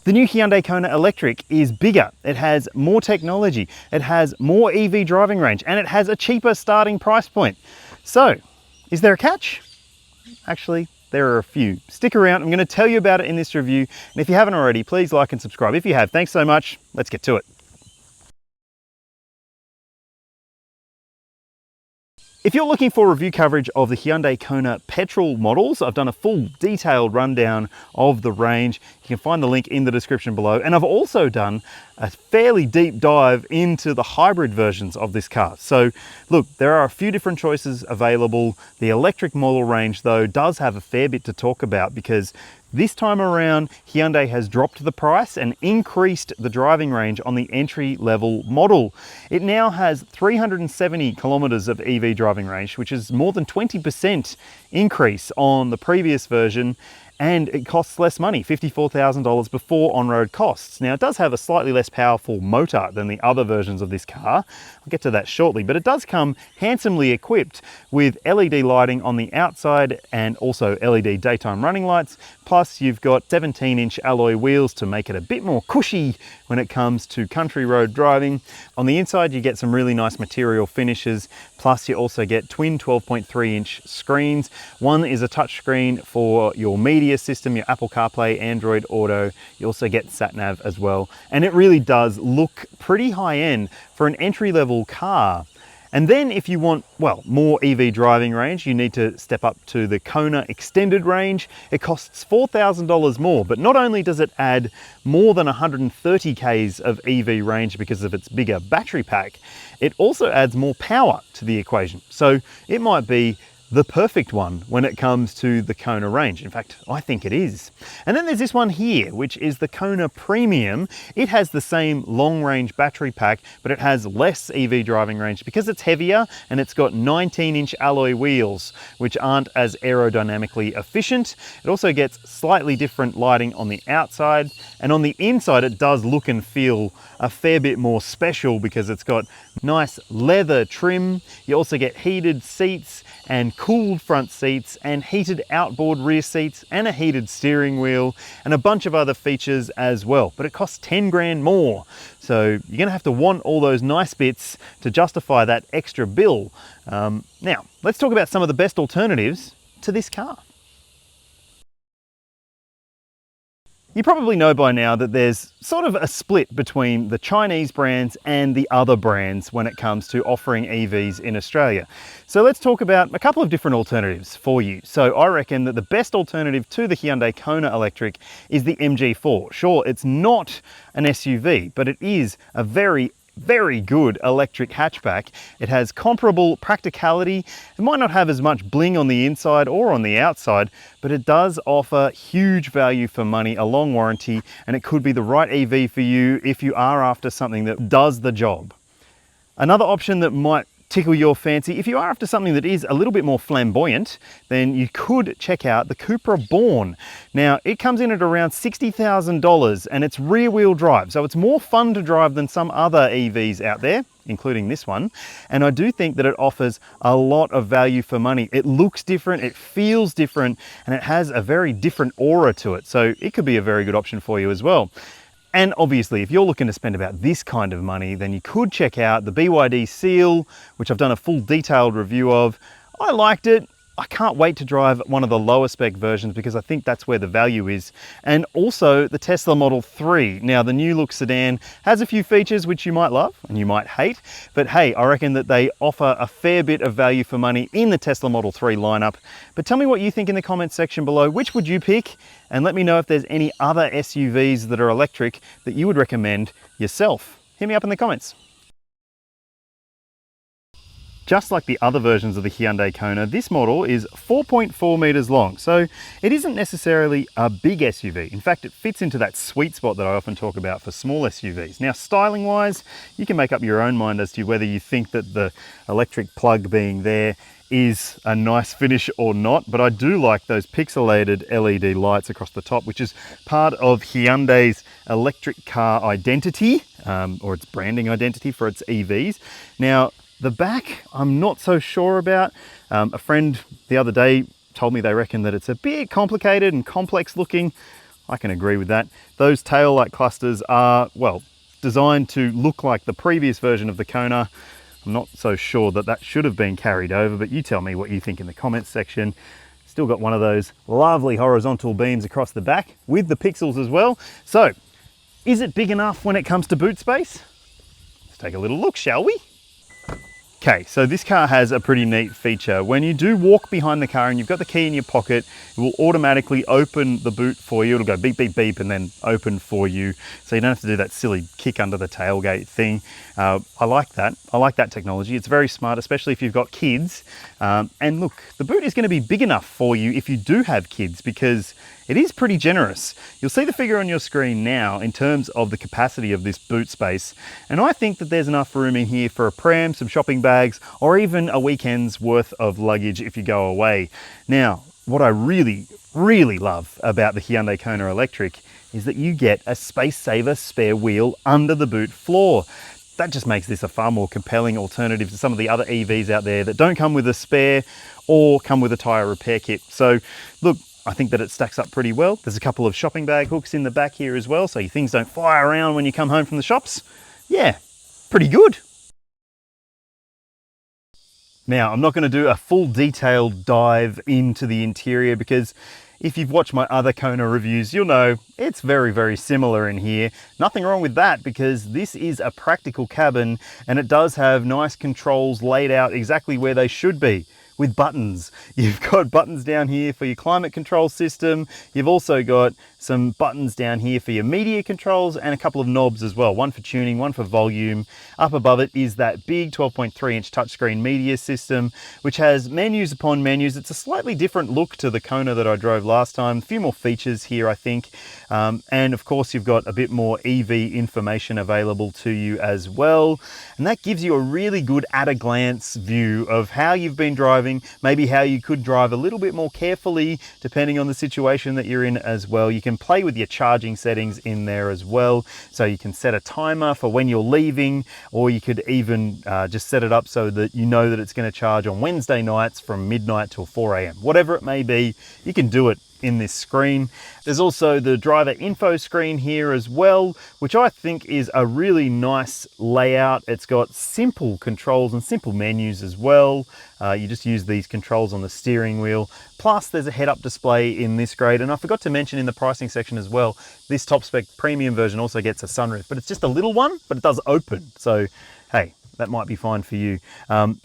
The new Hyundai Kona Electric is bigger, it has more technology, it has more EV driving range, and it has a cheaper starting price point. So, is there a catch? Actually, there are a few. Stick around, I'm going to tell you about it in this review, and if you haven't already, please like and subscribe. If you have, thanks so much, let's get to it. If you're looking for review coverage of the Hyundai Kona petrol models, I've done a full detailed rundown of the range. You can find the link in the description below. And I've also done a fairly deep dive into the hybrid versions of this car. So look, there are a few different choices available. The electric model range though does have a fair bit to talk about because this time around, Hyundai has dropped the price and increased the driving range on the entry-level model. It now has 370 kilometers of EV driving range, which is more than 20% increase on the previous version, and it costs less money, $54,000 before on-road costs. Now, it does have a slightly less powerful motor than the other versions of this car. I'll get to that shortly, but it does come handsomely equipped with LED lighting on the outside and also LED daytime running lights. Plus, you've got 17-inch alloy wheels to make it a bit more cushy when it comes to country road driving. On the inside, you get some really nice material finishes. Plus, you also get twin 12.3-inch screens. One is a touchscreen for your media system, your Apple CarPlay, Android Auto. You also get sat-nav as well. And it really does look pretty high-end for an entry-level car. And then if you want, well, more EV driving range, you need to step up to the Kona Extended Range. It costs $4,000 more, but not only does it add more than 130 Ks of EV range because of its bigger battery pack, it also adds more power to the equation. So it might be the perfect one when it comes to the Kona range. In fact, I think it is. And then there's this one here, which is the Kona Premium. It has the same long-range battery pack, but it has less EV driving range because it's heavier and it's got 19-inch alloy wheels, which aren't as aerodynamically efficient. It also gets slightly different lighting on the outside, and on the inside it does look and feel a fair bit more special because it's got nice leather trim. You also get heated seats and cooled front seats and heated outboard rear seats and a heated steering wheel and a bunch of other features as well. But it costs 10 grand more. So you're gonna have to want all those nice bits to justify that extra bill. Now, let's talk about some of the best alternatives to this car. You probably know by now that there's sort of a split between the Chinese brands and the other brands when it comes to offering EVs in Australia. So let's talk about a couple of different alternatives for you. So I reckon that the best alternative to the Hyundai Kona Electric is the MG4. Sure, it's not an SUV, but it is a very good electric hatchback. It has comparable practicality. It might not have as much bling on the inside or on the outside, but it does offer huge value for money, a long warranty, and it could be the right EV for you if you are after something that does the job. Another option that might tickle your fancy, if you are after something that is a little bit more flamboyant, then you could check out the Cupra Born. Now, it comes in at around $60,000 and it's rear wheel drive, so it's more fun to drive than some other EVs out there, including this one. And I do think that it offers a lot of value for money. It looks different, it feels different, and it has a very different aura to it. So it could be a very good option for you as well. And obviously, if you're looking to spend about this kind of money, then you could check out the BYD Seal, which I've done a full detailed review of. I liked it. I can't wait to drive one of the lower spec versions because I think that's where the value is. And also the Tesla Model 3. Now, the new look sedan has a few features which you might love and you might hate, but hey, I reckon that they offer a fair bit of value for money in the Tesla Model 3 lineup. But tell me what you think in the comments section below. Which would you pick? And let me know if there's any other SUVs that are electric that you would recommend yourself. Hit me up in the comments. Just like the other versions of the Hyundai Kona, this model is 4.4 meters long, so it isn't necessarily a big SUV. In fact, it fits into that sweet spot that I often talk about for small SUVs. Now, styling wise, you can make up your own mind as to whether you think that the electric plug being there is a nice finish or not, but I do like those pixelated LED lights across the top, which is part of Hyundai's electric car identity, or its branding identity for its EVs. Now, the back, I'm not so sure about. A friend the other day told me they reckon that it's a bit complicated and complex looking. I can agree with that. Those tail light clusters are, well, designed to look like the previous version of the Kona. I'm not so sure that that should have been carried over, but you tell me what you think in the comments section. Still got one of those lovely horizontal beams across the back with the pixels as well. So, is it big enough when it comes to boot space? Let's take a little look, shall we? Okay, so this car has a pretty neat feature. When you do walk behind the car and you've got the key in your pocket, it will automatically open the boot for you. It'll go beep, beep, beep, and then open for you. So you don't have to do that silly kick under the tailgate thing. I like that. I like that technology. It's very smart, especially if you've got kids. And look, the boot is going to be big enough for you if you do have kids, because it is pretty generous. You'll see the figure on your screen now in terms of the capacity of this boot space. And I think that there's enough room in here for a pram, some shopping bags, or even a weekend's worth of luggage if you go away. Now, what I really, really love about the Hyundai Kona Electric is that you get a space saver spare wheel under the boot floor. That just makes this a far more compelling alternative to some of the other EVs out there that don't come with a spare or come with a tyre repair kit. So look, I think that it stacks up pretty well. There's a couple of shopping bag hooks in the back here as well, so your things don't fly around when you come home from the shops. Yeah, pretty good. Now, I'm not going to do a full detailed dive into the interior because if you've watched my other Kona reviews, you'll know it's very, very similar in here. Nothing wrong with that because this is a practical cabin and it does have nice controls laid out exactly where they should be, with buttons. You've got buttons down here for your climate control system. You've also got some buttons down here for your media controls and a couple of knobs as well. One for tuning, one for volume. Up above it is that big 12.3-inch touchscreen media system, which has menus upon menus. It's a slightly different look to the Kona that I drove last time. A few more features here, I think. And of course, you've got a bit more EV information available to you as well. And that gives you a really good at-a-glance view of how you've been driving, maybe how you could drive a little bit more carefully, depending on the situation that you're in as well. You can play with your charging settings in there as well. So you can set a timer for when you're leaving, or you could even just set it up so that you know that it's going to charge on Wednesday nights from midnight till 4 a.m. Whatever it may be, you can do it in this screen. There's also the driver info screen here as well, which I think is a really nice layout. It's got simple controls and simple menus as well. You just use these controls on the steering wheel. Plus there's a head-up display in this grade. And I forgot to mention in the pricing section as well, this top spec premium version also gets a sunroof, but it's just a little one, but it does open. So, hey, that might be fine for you.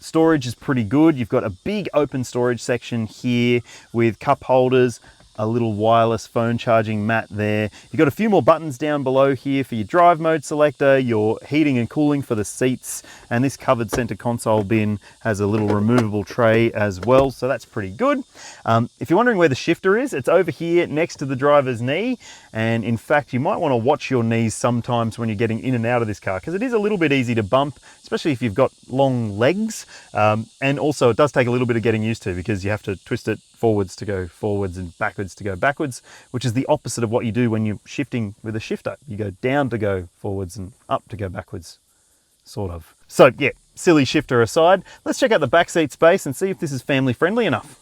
Storage is pretty good. You've got a big open storage section here with cup holders, a little wireless phone charging mat there. You've got a few more buttons down below here for your drive mode selector, your heating and cooling for the seats, and this covered center console bin has a little removable tray as well, so that's pretty good. If you're wondering where the shifter is, it's over here next to the driver's knee, and in fact you might want to watch your knees sometimes when you're getting in and out of this car because it is a little bit easy to bump, especially if you've got long legs, and also it does take a little bit of getting used to because you have to twist it forwards to go forwards and backwards to go backwards, which is the opposite of what you do when you're shifting with a shifter. You go down to go forwards and up to go backwards, sort of. So yeah, silly shifter aside, let's check out the back seat space and see if this is family friendly enough.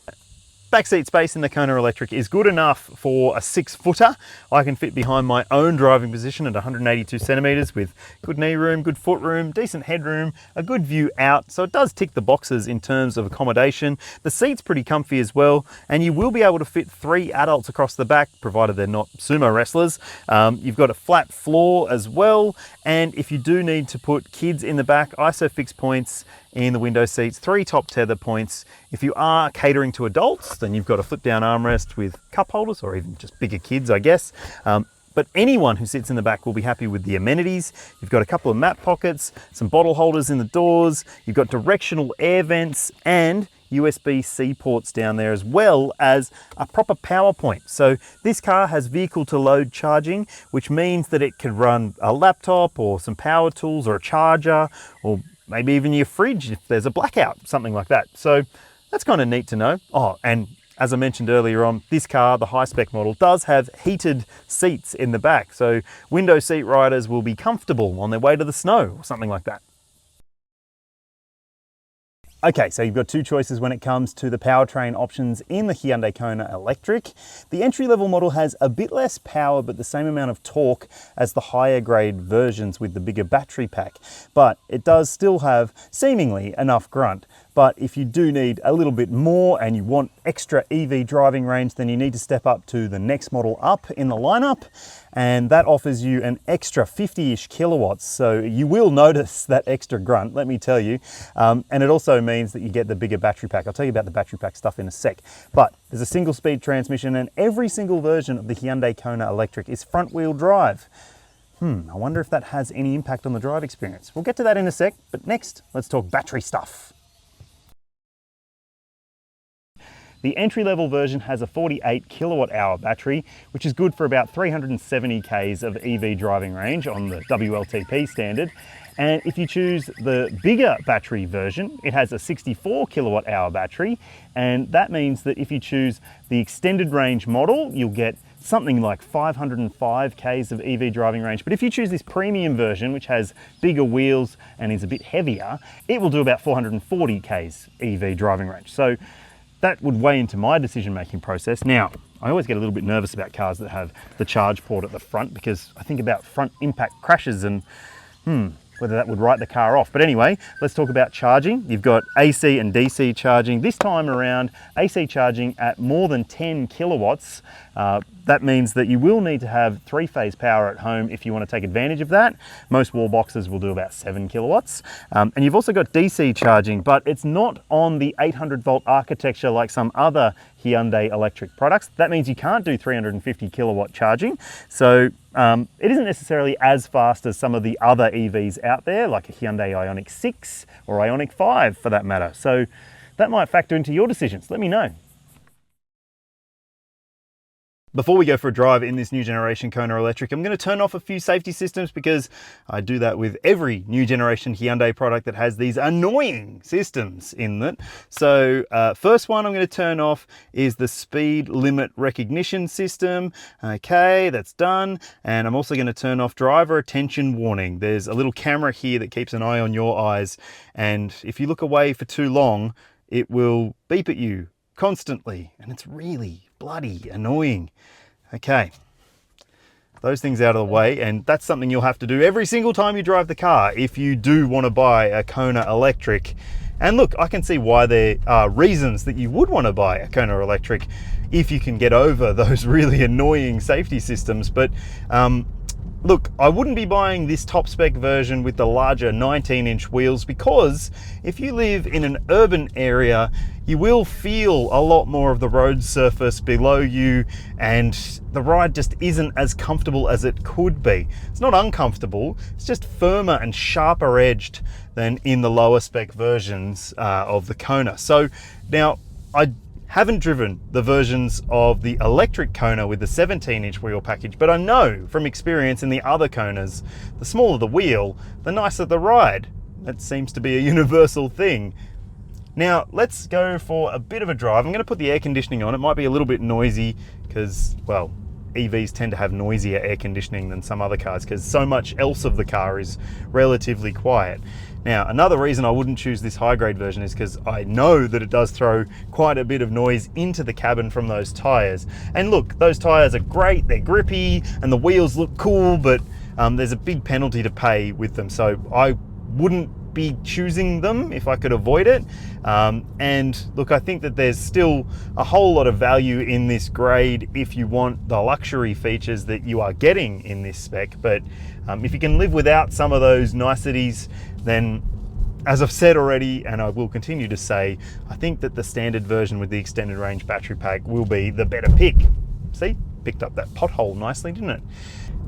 Backseat space in the Kona Electric is good enough for a 6-footer. I can fit behind my own driving position at 182 centimeters with good knee room, good foot room, decent headroom, a good view out. So it does tick the boxes in terms of accommodation. The seat's pretty comfy as well, and you will be able to fit 3 adults across the back, provided they're not sumo wrestlers. You've got a flat floor as well, and if you do need to put kids in the back, ISOFIX points in the window seats, 3 top tether points. If you are catering to adults, then you've got a flip down armrest with cup holders, or even just bigger kids, I guess. But anyone who sits in the back will be happy with the amenities. You've got a couple of mat pockets, some bottle holders in the doors, you've got directional air vents and USB-C ports down there, as well as a proper power point. So this car has vehicle to load charging, which means that it can run a laptop or some power tools or a charger, or maybe even your fridge if there's a blackout, something like that. So that's kind of neat to know. Oh, and as I mentioned earlier on, this car, the high-spec model, does have heated seats in the back. So window seat riders will be comfortable on their way to the snow or something like that. Okay, so you've got two choices when it comes to the powertrain options in the Hyundai Kona Electric. The entry-level model has a bit less power but the same amount of torque as the higher grade versions with the bigger battery pack, but it does still have seemingly enough grunt. But if you do need a little bit more and you want extra EV driving range, then you need to step up to the next model up in the lineup, and that offers you an extra 50-ish kilowatts. So you will notice that extra grunt, let me tell you. And it also means that you get the bigger battery pack. I'll tell you about the battery pack stuff in a sec. But there's a single speed transmission, and every single version of the Hyundai Kona Electric is front wheel drive. I wonder if that has any impact on the drive experience. We'll get to that in a sec, but next, let's talk battery stuff. The entry-level version has a 48 kilowatt hour battery, which is good for about 370 Ks of EV driving range on the WLTP standard. And if you choose the bigger battery version, it has a 64 kilowatt hour battery. And that means that if you choose the extended range model, you'll get something like 505 Ks of EV driving range. But if you choose this premium version, which has bigger wheels and is a bit heavier, it will do about 440 Ks EV driving range. So that would weigh into my decision-making process. Now, I always get a little bit nervous about cars that have the charge port at the front because I think about front impact crashes and whether that would write the car off. But anyway, let's talk about charging. You've got AC and DC charging. This time around, AC charging at more than 10 kilowatts. That means that you will need to have three-phase power at home if you want to take advantage of that. Most wall boxes will do about 7 kilowatts. And you've also got DC charging, but it's not on the 800 volt architecture like some other Hyundai electric products. That means you can't do 350 kilowatt charging. So it isn't necessarily as fast as some of the other EVs out there, like a Hyundai Ioniq 6 or Ioniq 5 for that matter. So that might factor into your decisions. Let me know. Before we go for a drive in this new generation Kona Electric, I'm going to turn off a few safety systems because I do that with every new generation Hyundai product that has these annoying systems in it. So first one I'm going to turn off is the speed limit recognition system. Okay, that's done. And I'm also going to turn off driver attention warning. There's a little camera here that keeps an eye on your eyes. And if you look away for too long, it will beep at you constantly. And it's really bloody annoying. Okay, those things out of the way, and that's something you'll have to do every single time you drive the car if you do want to buy a Kona Electric. And look, I can see why there are reasons that you would want to buy a Kona Electric if you can get over those really annoying safety systems. But look, I wouldn't be buying this top spec version with the larger 19-inch wheels because if you live in an urban area, you will feel a lot more of the road surface below you, and the ride just isn't as comfortable as it could be. It's not uncomfortable, it's just firmer and sharper edged than in the lower spec versions of the Kona. So now, I haven't driven the versions of the electric Kona with the 17-inch wheel package, but I know from experience in the other Konas, the smaller the wheel, the nicer the ride. That seems to be a universal thing. Now, let's go for a bit of a drive. I'm going to put the air conditioning on. It might be a little bit noisy because, well, EVs tend to have noisier air conditioning than some other cars because so much else of the car is relatively quiet. Now, another reason I wouldn't choose this high-grade version is because I know that it does throw quite a bit of noise into the cabin from those tires. And look, those tires are great, they're grippy, and the wheels look cool, but there's a big penalty to pay with them. So I wouldn't be choosing them if I could avoid it. And look, I think that there's still a whole lot of value in this grade if you want the luxury features that you are getting in this spec. But if you can live without some of those niceties, then as I've said already, and I will continue to say, I think that the standard version with the extended range battery pack will be the better pick. See, picked up that pothole nicely, didn't it?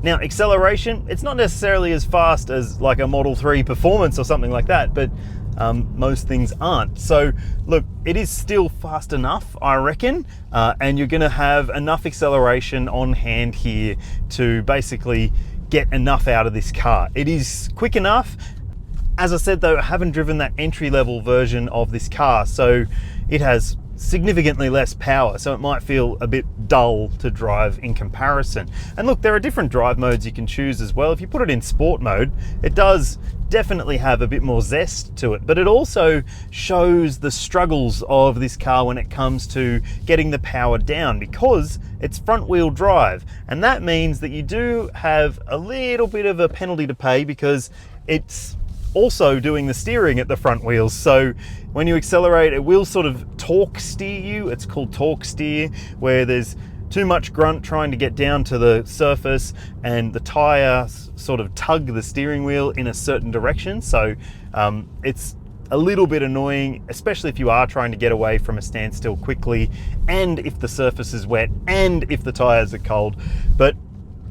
Now, acceleration, it's not necessarily as fast as like a Model 3 Performance or something like that, but most things aren't. So look, it is still fast enough, I reckon, and you're gonna have enough acceleration on hand here to basically get enough out of this car. It is quick enough. As I said though, I haven't driven that entry-level version of this car, so it has significantly less power, so it might feel a bit dull to drive in comparison. And look, there are different drive modes you can choose as well. If you put it in sport mode, it does definitely have a bit more zest to it, but it also shows the struggles of this car when it comes to getting the power down, because it's front wheel drive, and that means that you do have a little bit of a penalty to pay because it's also doing the steering at the front wheels. So when you accelerate, it will sort of torque steer you. It's called torque steer, where there's too much grunt trying to get down to the surface and the tire sort of tug the steering wheel in a certain direction. So it's a little bit annoying, especially if you are trying to get away from a standstill quickly, and if the surface is wet, and if the tires are cold. But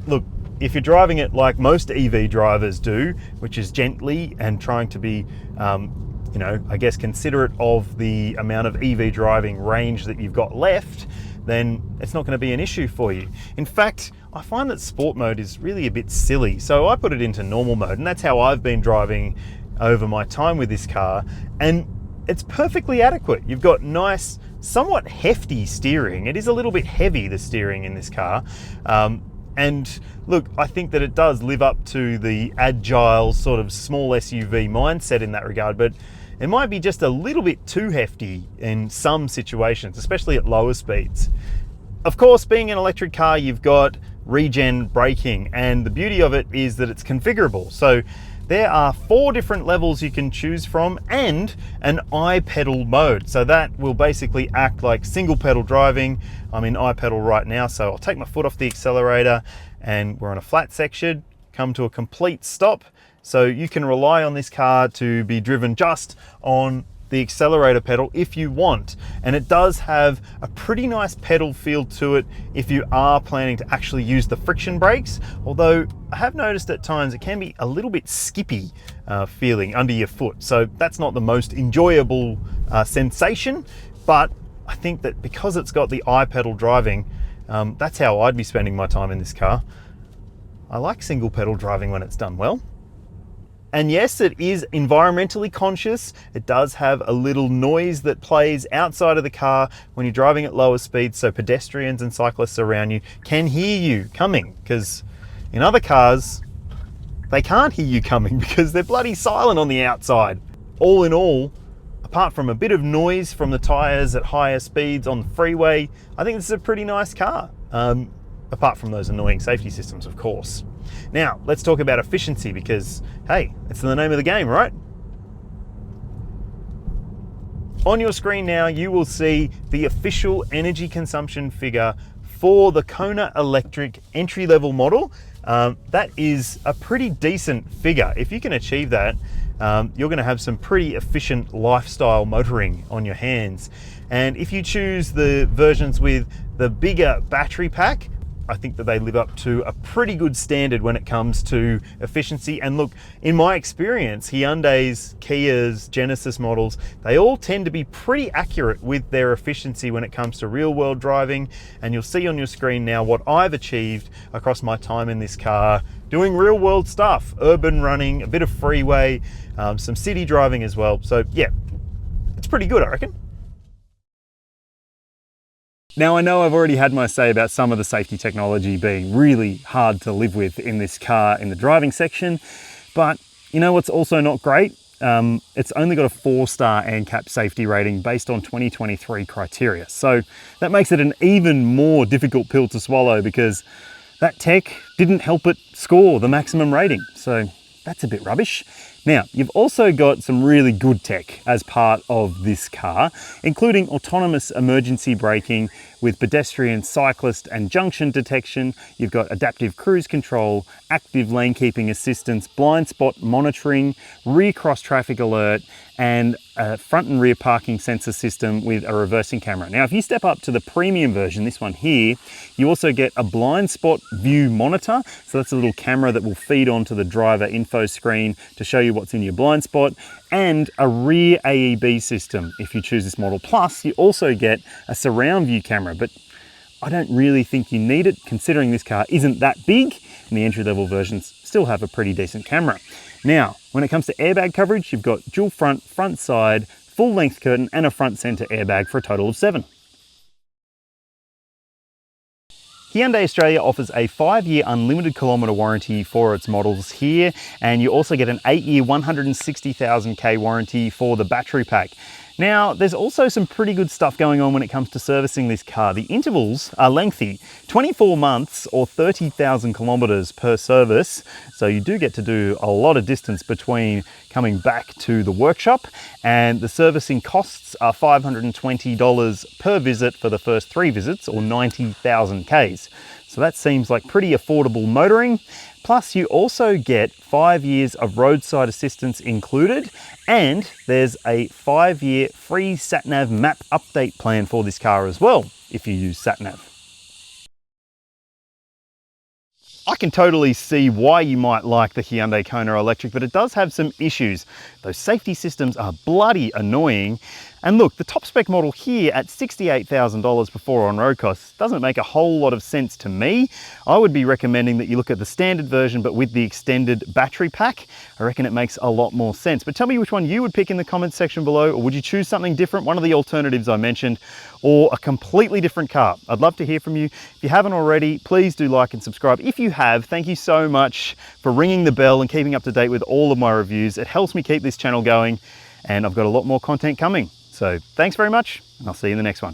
look, if you're driving it like most EV drivers do, which is gently and trying to be, you know, I guess considerate of the amount of EV driving range that you've got left, then it's not going to be an issue for you. In fact, I find that sport mode is really a bit silly, so I put it into normal mode, and that's how I've been driving over my time with this car, and it's perfectly adequate. You've got nice, somewhat hefty steering. It is a little bit heavy, the steering in this car. And look, I think that it does live up to the agile sort of small SUV mindset in that regard, but it might be just a little bit too hefty in some situations, especially at lower speeds. Of course, being an electric car, you've got regen braking, and the beauty of it is that it's configurable. So there are 4 different levels you can choose from, and an I-pedal mode. So that will basically act like single pedal driving. I'm in I-pedal right now, so I'll take my foot off the accelerator and we're on a flat section, come to a complete stop. So you can rely on this car to be driven just on the accelerator pedal if you want. And it does have a pretty nice pedal feel to it if you are planning to actually use the friction brakes. Although I have noticed at times it can be a little bit skippy feeling under your foot. So that's not the most enjoyable sensation, but I think that because it's got the I-pedal driving, that's how I'd be spending my time in this car. I like single pedal driving when it's done well. And yes, it is environmentally conscious. It does have a little noise that plays outside of the car when you're driving at lower speeds, so pedestrians and cyclists around you can hear you coming, because in other cars, they can't hear you coming because they're bloody silent on the outside. All in all, apart from a bit of noise from the tires at higher speeds on the freeway, I think this is a pretty nice car. Apart from those annoying safety systems, of course. Now, let's talk about efficiency, because, hey, it's the name of the game, right? On your screen now, you will see the official energy consumption figure for the Kona Electric entry-level model. That is a pretty decent figure. If you can achieve that, you're gonna have some pretty efficient lifestyle motoring on your hands. And if you choose the versions with the bigger battery pack, I think that they live up to a pretty good standard when it comes to efficiency. And look, in my experience, Hyundai's, Kia's, Genesis models, they all tend to be pretty accurate with their efficiency when it comes to real world driving. And you'll see on your screen now what I've achieved across my time in this car, doing real world stuff, urban running, a bit of freeway, some city driving as well. So yeah, it's pretty good, I reckon. Now, I know I've already had my say about some of the safety technology being really hard to live with in this car in the driving section, but you know what's also not great? It's only got a 4-star ANCAP safety rating based on 2023 criteria. So that makes it an even more difficult pill to swallow, because that tech didn't help it score the maximum rating. So that's a bit rubbish. Now, you've also got some really good tech as part of this car, including autonomous emergency braking with pedestrian, cyclist and junction detection. You've got adaptive cruise control, active lane keeping assistance, blind spot monitoring, rear cross traffic alert, and a front and rear parking sensor system with a reversing camera. Now, if you step up to the premium version, this one here, you also get a blind spot view monitor. So that's a little camera that will feed onto the driver info screen to show you what's in your blind spot, and a rear AEB system if you choose this model. Plus, you also get a surround view camera, but I don't really think you need it, considering this car isn't that big, and the entry-level versions still have a pretty decent camera. Now, when it comes to airbag coverage, you've got dual front, front side, full length curtain and a front center airbag for a total of 7. Hyundai Australia offers a 5-year unlimited kilometre warranty for its models here, and you also get an 8-year 160,000 warranty for the battery pack. Now, there's also some pretty good stuff going on when it comes to servicing this car. The intervals are lengthy, 24 months or 30,000 kilometres per service. So you do get to do a lot of distance between coming back to the workshop, and the servicing costs are $520 per visit for the first 3 visits, or 90,000 Ks. So that seems like pretty affordable motoring. Plus you also get 5 years of roadside assistance included, and there's a 5-year free sat-nav map update plan for this car as well, if you use sat-nav. I can totally see why you might like the Hyundai Kona Electric, but it does have some issues. Those safety systems are bloody annoying. And look, the top spec model here at $68,000 before on-road costs doesn't make a whole lot of sense to me. I would be recommending that you look at the standard version, but with the extended battery pack. I reckon it makes a lot more sense. But tell me which one you would pick in the comments section below, or would you choose something different, one of the alternatives I mentioned, or a completely different car? I'd love to hear from you. If you haven't already, please do like and subscribe. If you have, thank you so much for ringing the bell and keeping up to date with all of my reviews. It helps me keep this channel going, and I've got a lot more content coming. So thanks very much, and I'll see you in the next one.